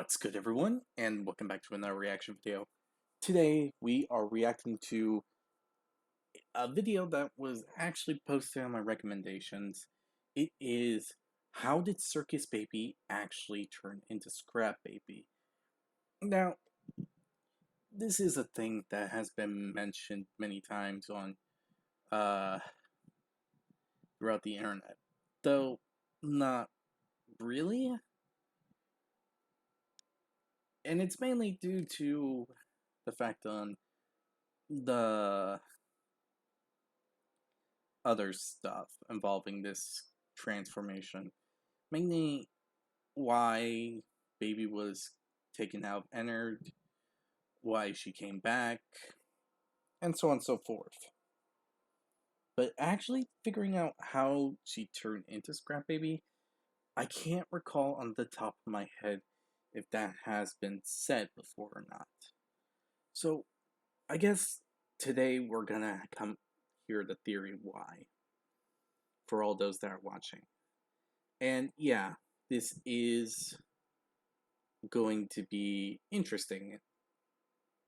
What's good, everyone, and welcome back to another reaction video. Today we are reacting to a video that was actually posted on my recommendations. It is, how did Circus Baby actually turn into Scrap Baby? Now, this is a thing that has been mentioned many times on throughout the internet, though not really. And it's mainly due to the fact on the other stuff involving this transformation. Mainly why Baby was taken out, entered, why she came back, and so on and so forth. But actually figuring out how she turned into Scrap Baby, I can't recall on the top of my head if that has been said before or not. So I guess today we're gonna come hear the theory why, for all those that are watching. And yeah, this is going to be interesting.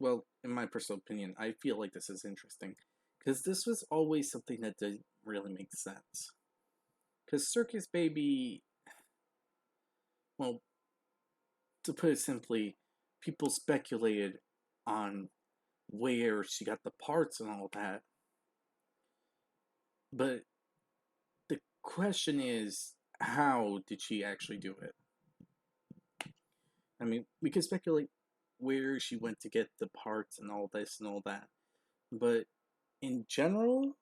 Well, in my personal opinion, I feel like this is interesting. Because this was always something that didn't really make sense. Because Circus Baby, well, to put it simply, people speculated on where she got the parts and all that. But the question is, how did she actually do it? I mean, we could speculate where she went to get the parts and all this and all that. But in general,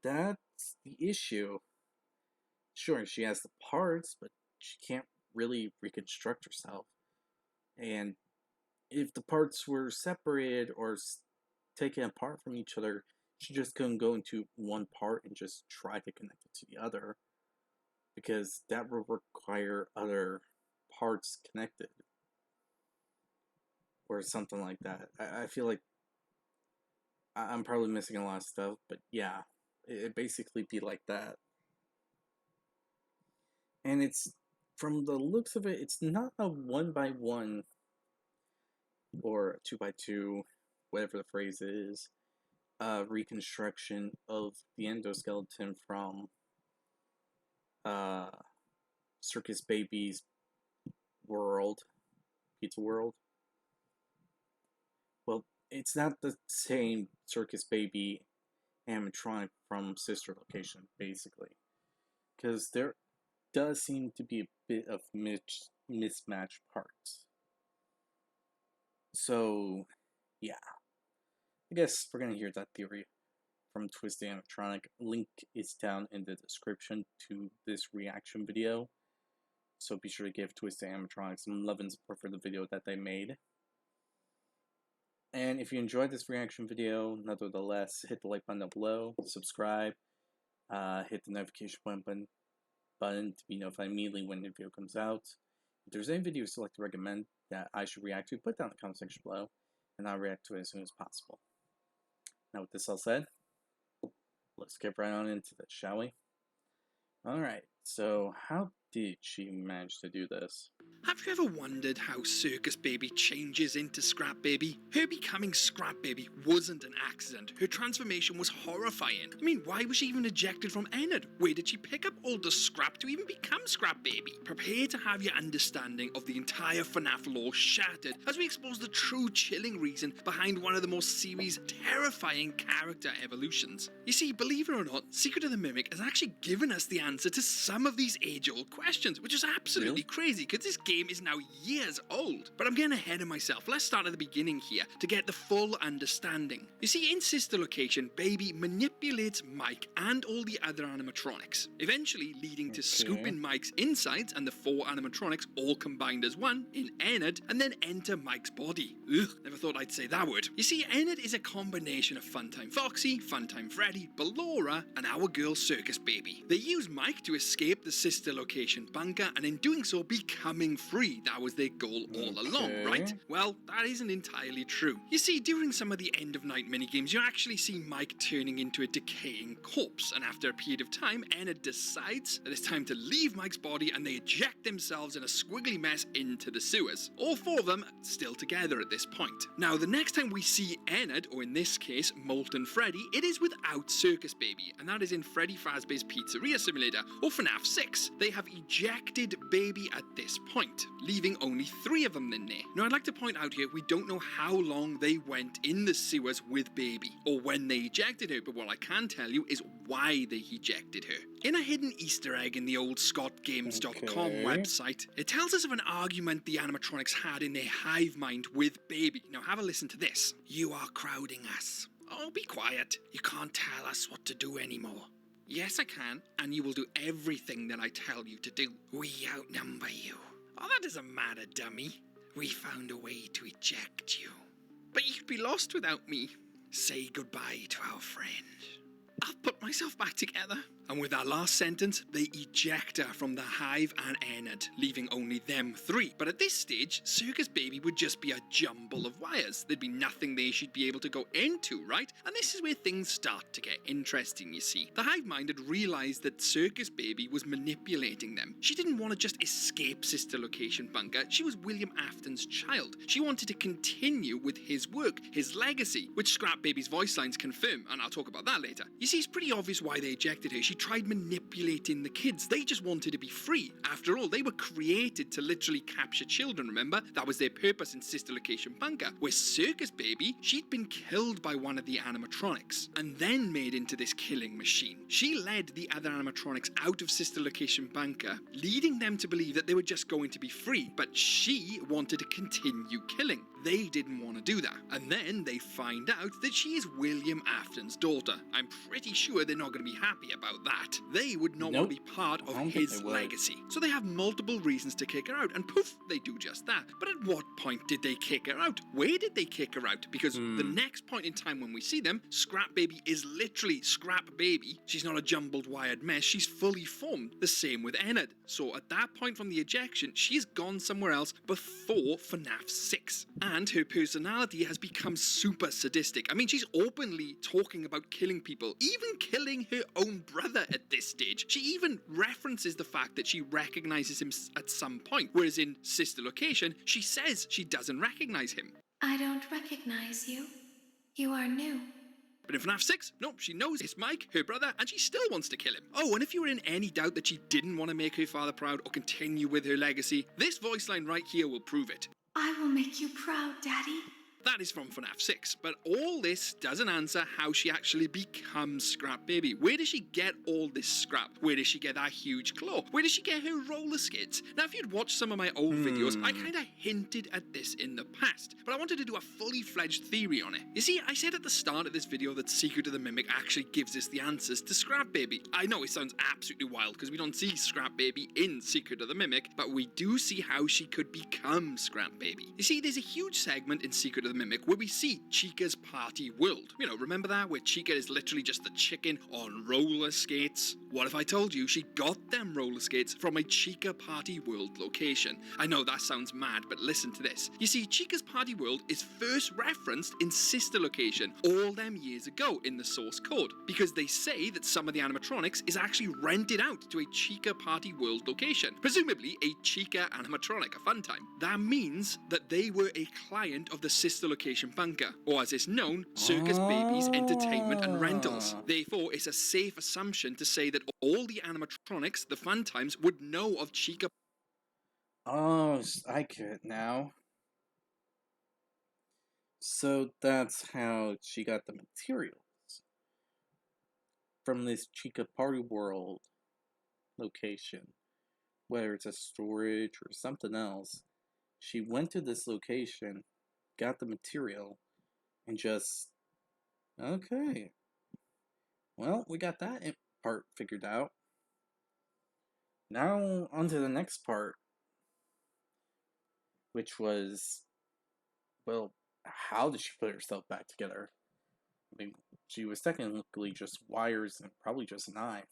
that's the issue. Sure, she has the parts, but she can't really reconstruct herself. And if the parts were separated or taken apart from each other, she just couldn't go into one part and just try to connect it to the other, because that would require other parts connected or something like that. I feel like I'm probably missing a lot of stuff, but yeah, it basically be like that. And it's, from the looks of it, it's not a 1x1 or a 2x2, whatever the phrase is, reconstruction of the endoskeleton from Circus Baby's world, Pizza World. Well, it's not the same Circus Baby animatronic from Sister Location, basically. Because there does seem to be a bit of mismatched parts. So, yeah. I guess we're going to hear that theory from Twisted Animatronic. Link is down in the description to this reaction video. So be sure to give Twisted Animatronic some love and support for the video that they made. And if you enjoyed this reaction video, nevertheless, hit the like button down below, subscribe, hit the notification button to be notified immediately when the video comes out. If there's any videos you'd like to recommend that I should react to, put it down in the comment section below, and I'll react to it as soon as possible. Now with this all said, let's get right on into this, shall we? Alright, so how did she manage to do this? Have you ever wondered how Circus Baby changes into Scrap Baby? Her becoming Scrap Baby wasn't an accident. Her transformation was horrifying. I mean, why was she even ejected from Enid? Where did she pick up all the scrap to even become Scrap Baby? Prepare to have your understanding of the entire FNAF lore shattered as we expose the true chilling reason behind one of the most series' terrifying character evolutions. You see, believe it or not, Secret of the Mimic has actually given us the answer to some of these age-old questions, which is absolutely crazy because this game is now years old. But I'm getting ahead of myself. Let's start at the beginning here to get the full understanding. You see, in Sister Location, Baby manipulates Mike and all the other animatronics, eventually leading to scooping Mike's insides and the 4 animatronics all combined as one in Enid, and then enter Mike's body. Ugh, never thought I'd say that word. You see, Enid is a combination of Funtime Foxy, Funtime Freddy, Ballora, and our girl Circus Baby. They use Mike to escape the Sister Location location bunker, and in doing so becoming free. That was their goal all along, right? Well, that isn't entirely true. You see, during some of the end of night minigames, you actually see Mike turning into a decaying corpse, and after a period of time, Enid decides that it's time to leave Mike's body, and they eject themselves in a squiggly mess into the sewers. All four of them still together at this point. Now, the next time we see Enid, or in this case, Molten Freddy, it is without Circus Baby, and that is in Freddy Fazbear's Pizzeria Simulator, or FNAF 6. They have ejected Baby at this point, leaving only 3 of them in there. Now, I'd like to point out here, we don't know how long they went in the sewers with Baby, or when they ejected her, but what I can tell you is why they ejected her. In a hidden Easter egg in the old scottgames.com website, it tells us of an argument the animatronics had in their hive mind with Baby. Now have a listen to this. "You are crowding us." "Oh, be quiet. You can't tell us what to do anymore." "Yes, I can, and you will do everything that I tell you to do." "We outnumber you." "Oh, that doesn't matter, dummy. We found a way to eject you." "But you'd be lost without me." "Say goodbye to our friend." "I'll put myself back together." And with that last sentence, they eject her from the hive and Enid, leaving only them 3. But at this stage, Circus Baby would just be a jumble of wires. There'd be nothing they should be able to go into, right? And this is where things start to get interesting, you see. The hive mind had realised that Circus Baby was manipulating them. She didn't want to just escape Sister Location Bunker. She was William Afton's child. She wanted to continue with his work, his legacy, which Scrap Baby's voice lines confirm, and I'll talk about that later. You see, it's pretty obvious why they ejected her. She tried manipulating the kids. They just wanted to be free. After all, they were created to literally capture children, remember? That was their purpose in Sister Location Bunker. Where Circus Baby, she'd been killed by one of the animatronics and then made into this killing machine. She led the other animatronics out of Sister Location Bunker, leading them to believe that they were just going to be free, but she wanted to continue killing. They didn't want to do that. And then they find out that she is William Afton's daughter. I'm pretty sure they're not going to be happy about that. They would not want to be part of his legacy. So they have multiple reasons to kick her out, and poof, they do just that. But at what point did they kick her out? Where did they kick her out? Because the next point in time when we see them, Scrap Baby is literally Scrap Baby. She's not a jumbled wired mess, she's fully formed. The same with Enid. So at that point from the ejection, she's gone somewhere else before FNAF 6. And her personality has become super sadistic. I mean, she's openly talking about killing people, even killing her own brother at this stage. She even references the fact that she recognizes him at some point, whereas in Sister Location, she says she doesn't recognize him. "I don't recognize you. You are new." But in FNAF 6, no, she knows it's Mike, her brother, and she still wants to kill him. Oh, and if you were in any doubt that she didn't want to make her father proud or continue with her legacy, this voice line right here will prove it. "I will make you proud, Daddy." That is from FNAF 6, but all this doesn't answer how she actually becomes Scrap Baby. Where does she get all this scrap? Where does she get that huge claw? Where does she get her roller skates? Now, if you'd watched some of my old videos, I kind of hinted at this in the past, but I wanted to do a fully fledged theory on it. You see, I said at the start of this video that Secret of the Mimic actually gives us the answers to Scrap Baby. I know it sounds absolutely wild because we don't see Scrap Baby in Secret of the Mimic, but we do see how she could become Scrap Baby. You see, there's a huge segment in Secret of the Mimic where we see Chica's party world. You know, remember that? Where Chica is literally just the chicken on roller skates? What if I told you she got them roller skates from a Chica party world location? I know that sounds mad, but listen to this. You see, Chica's party world is first referenced in Sister Location all them years ago in the source code, because they say that some of the animatronics is actually rented out to a Chica party world location, presumably a Chica animatronic, a fun time. That means that they were a client of the Sister Location Bunker, or as it's known, Circus Baby's Entertainment and Rentals. Therefore, it's a safe assumption to say that all the animatronics, the fun times, would know of Chica. Oh, I get it now. So that's how she got the materials from this Chica Party World location. Whether it's a storage or something else, she went to this location, got the material, and just, okay, well, we got that part figured out. Now, on to the next part, which was, well, how did she put herself back together? I mean, she was technically just wires and probably just an eye.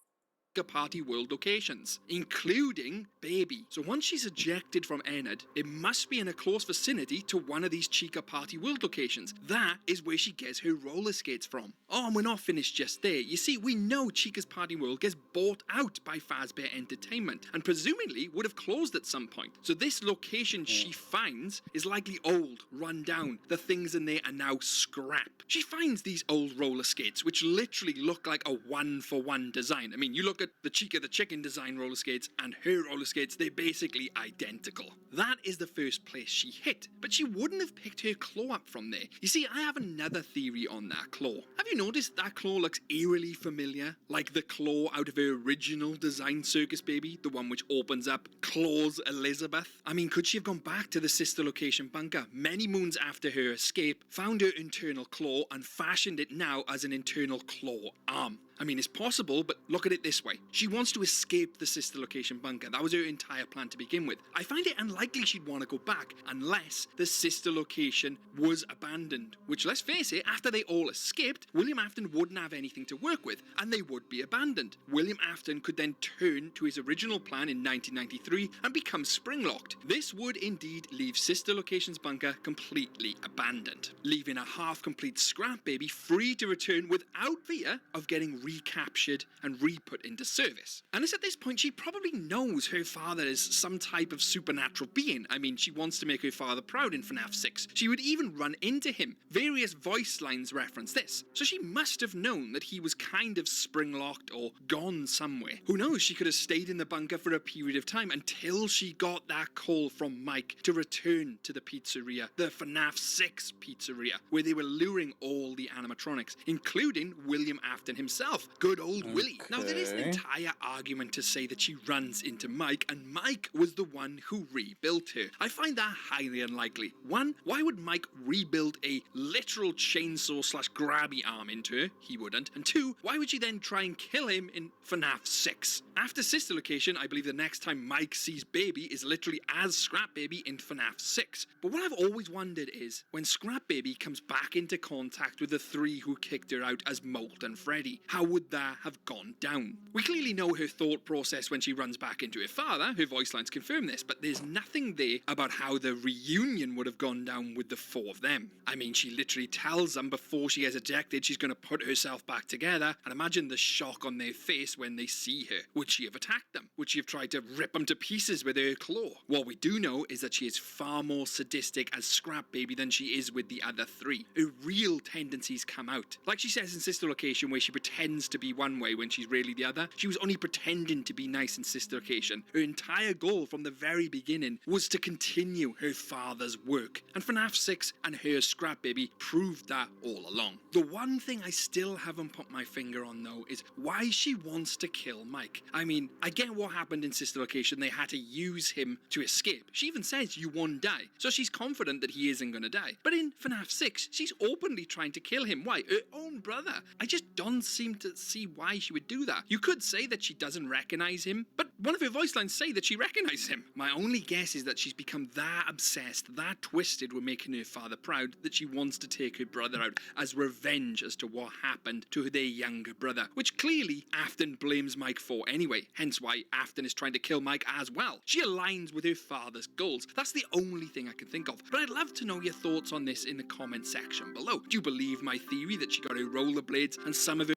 Party World locations, including Baby. So once she's ejected from Enid, it must be in a close vicinity to one of these Chica Party World locations. That is where she gets her roller skates from. Oh, and we're not finished just there. You see, we know Chica's Party World gets bought out by Fazbear Entertainment, and presumably would have closed at some point. So this location she finds is likely old, run down. The things in there are now scrap. She finds these old roller skates, which literally look like a one-for-one design. I mean, you look at the Chica the Chicken design roller skates and her roller skates, they're basically identical. That is the first place she hit, but she wouldn't have picked her claw up from there. You see, I have another theory on that claw. Have you noticed that claw looks eerily familiar? Like the claw out of her original design Circus Baby, the one which opens up, claws Elizabeth? I mean, could she have gone back to the sister location bunker many moons after her escape, found her internal claw and fashioned it now as an internal claw arm? I mean, it's possible, but look at it this way. She wants to escape the sister location bunker. That was her entire plan to begin with. I find it unlikely she'd want to go back unless the sister location was abandoned. Which, let's face it, after they all escaped, William Afton wouldn't have anything to work with, and they would be abandoned. William Afton could then turn to his original plan in 1993 and become spring-locked. This would indeed leave sister location's bunker completely abandoned, leaving a half-complete Scrap Baby free to return without fear of getting recaptured and re-put into service. And it's at this point she probably knows her father is some type of supernatural being. I mean, she wants to make her father proud in FNAF 6. She would even run into him. Various voice lines reference this. So she must have known that he was kind of spring-locked or gone somewhere. Who knows, she could have stayed in the bunker for a period of time until she got that call from Mike to return to the pizzeria, the FNAF 6 pizzeria, where they were luring all the animatronics, including William Afton himself. Good old Willie. Now, there is an entire argument to say that she runs into Mike, and Mike was the one who rebuilt her. I find that highly unlikely. One, why would Mike rebuild a literal chainsaw / grabby arm into her? He wouldn't. And two, why would she then try and kill him in FNAF 6? After Sister Location, I believe the next time Mike sees Baby is literally as Scrap Baby in FNAF 6. But what I've always wondered is, when Scrap Baby comes back into contact with the three who kicked her out as Molt and Freddy, how would that have gone down? We clearly know her thought process when she runs back into her father, her voice lines confirm this, but there's nothing there about how the reunion would have gone down with the four of them. I mean, she literally tells them before she gets ejected she's going to put herself back together, and imagine the shock on their face when they see her. Would she have attacked them? Would she have tried to rip them to pieces with her claw? What we do know is that she is far more sadistic as Scrap Baby than she is with the other three. Her real tendencies come out. Like she says in Sister Location, where she pretends to be one way when she's really the other, she was only pretending to be nice in Sister Location. Her entire goal from the very beginning was to continue her father's work, and FNAF 6 and her Scrap Baby proved that all along. The one thing I still haven't put my finger on though is why she wants to kill Mike. I mean, I get what happened in Sister Location, they had to use him to escape. She even says you won't die, so she's confident that he isn't gonna die. But in FNAF 6, she's openly trying to kill him. Why? Her own brother. I just don't seem to see why she would do that. You could say that she doesn't recognize him, but one of her voice lines say that she recognizes him. My only guess is that she's become that obsessed, that twisted with making her father proud, that she wants to take her brother out as revenge as to what happened to their younger brother, which clearly Afton blames Mike for anyway, hence why Afton is trying to kill Mike as well. She aligns with her father's goals. That's the only thing I can think of. But I'd love to know your thoughts on this in the comment section below. Do you believe my theory that she got her rollerblades and some of her...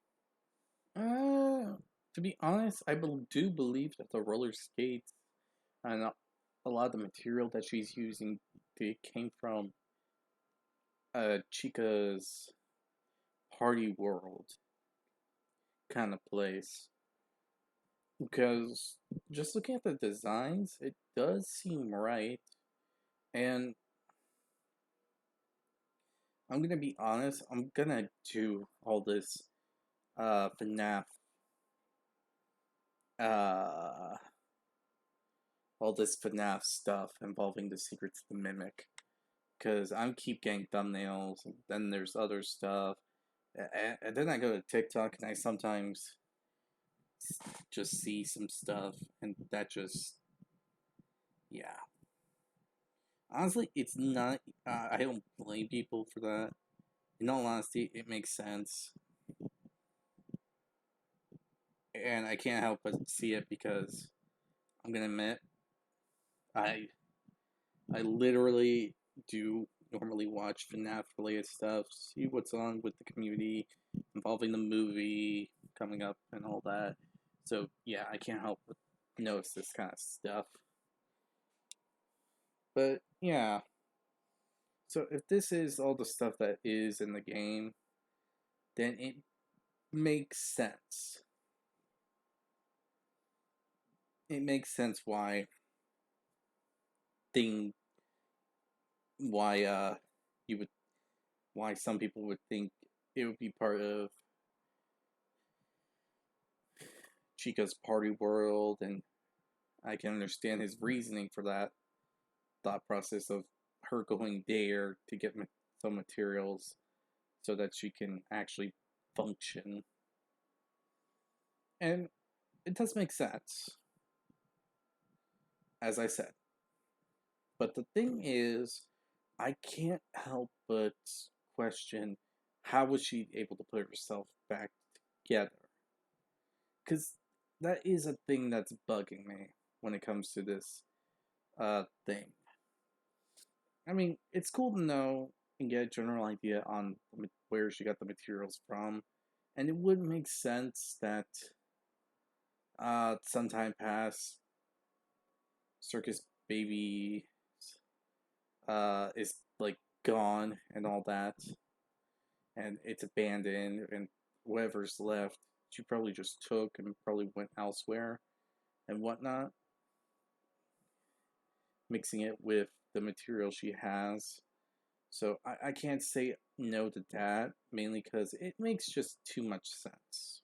To be honest, I do believe that the roller skates and a lot of the material that she's using, they came from Chica's Party World kind of place. Because just looking at the designs, it does seem right. And I'm gonna be honest, I'm gonna do all this FNAF all this FNAF stuff involving the Secrets of the Mimic, because I'm keep getting thumbnails, and then there's other stuff, and then I go to TikTok and I sometimes just see some stuff, and that just, yeah. Honestly, it's not, I don't blame people for that. In all honesty, it makes sense. and I can't help but see it because I'm gonna admit I I literally do normally watch FNAF related stuff, see what's on with the community involving the movie coming up and all that. So yeah, I can't help but notice this kind of stuff. But yeah, so if this is all the stuff that is in the game, then it makes sense. It makes sense thing why you would why some people would think it would be part of Chica's party world, and I can understand his reasoning for that thought process of her going there to get some materials so that she can actually function. And it does make sense, as I said. But the thing is, I can't help but question how was she able to put herself back together? Because that is a thing that's bugging me when it comes to this thing. I mean, it's cool to know and get a general idea on where she got the materials from, and it would make sense that sometime past Circus Baby is like gone and all that, and it's abandoned, and whatever's left, she probably just took and probably went elsewhere and whatnot, mixing it with the material she has. So I can't say no to that, mainly because it makes just too much sense,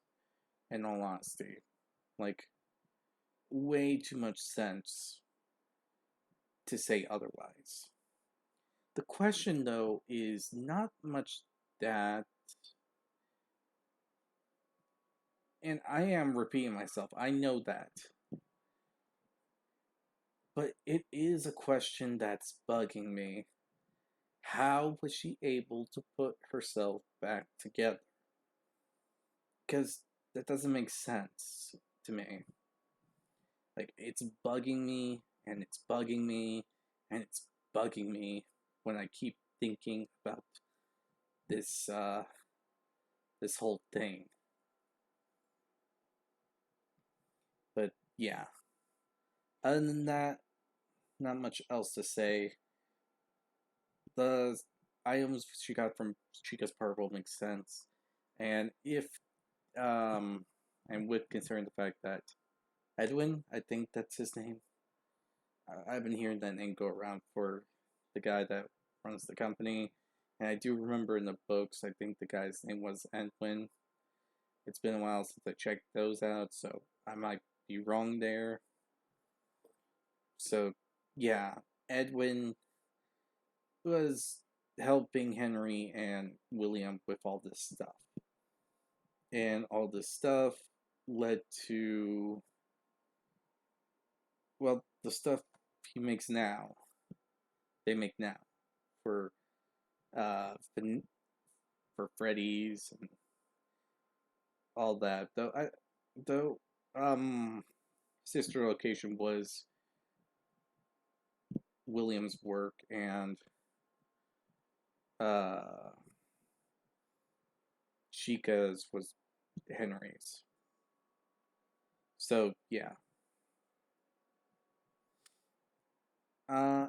in all honesty. Like, way too much sense to say otherwise. The question, though, is not much that, and I am repeating myself, I know that, but it is a question that's bugging me. How was she able to put herself back together? Because that doesn't make sense to me. Like, it's bugging me, and it's bugging me, and it's bugging me when I keep thinking about this, this whole thing. But yeah, other than that, not much else to say. The items she got from Chica's Purple makes sense, and if and with considering the fact that Edwin, I think that's his name. I've been hearing that name go around for the guy that runs the company, and I do remember in the books, I think the guy's name was Edwin. It's been a while since I checked those out, so I might be wrong there. So, yeah, Edwin was helping Henry and William with all this stuff. And all this stuff led to, well, the stuff he makes now, they make now for for Freddy's and all that. Though sister location was William's work, and uh Chica's was Henry's. So yeah.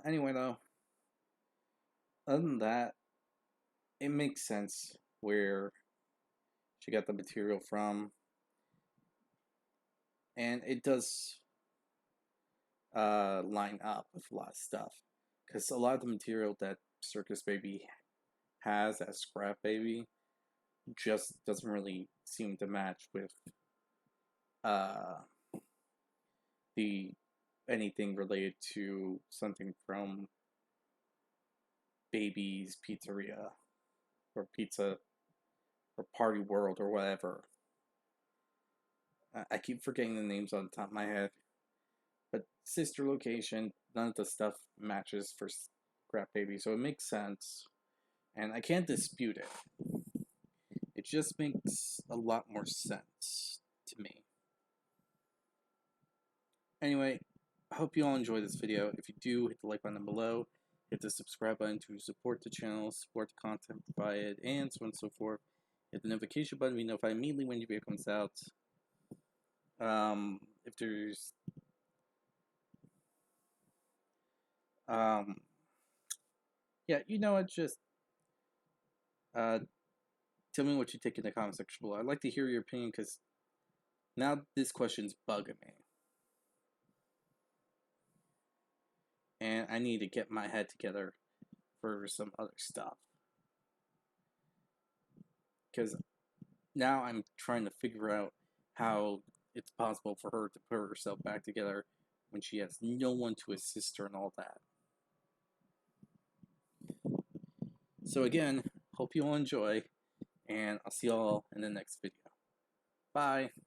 Anyway though, other than that, it makes sense where she got the material from, and it does line up with a lot of stuff, because a lot of the material that Circus Baby has as Scrap Baby just doesn't really seem to match with uh the anything related to something from Baby's Pizzeria or Pizza or Party World or whatever. I keep forgetting the names on the top of my head. But sister location, none of the stuff matches for Scrap Baby, so it makes sense. And I can't dispute it. It just makes a lot more sense to me. Anyway, I hope you all enjoy this video. If you do, hit the like button below, hit the subscribe button to support the channel, support the content provided, and so on and so forth. Hit the notification button to be notified immediately when your video comes out. If there's yeah, you know what, just tell me what you think in the comment section below. I'd like to hear your opinion, because now this question's bugging me. And I need to get my head together for some other stuff. Because now I'm trying to figure out how it's possible for her to put herself back together when she has no one to assist her and all that. So again, hope you all enjoy, and I'll see you all in the next video. Bye!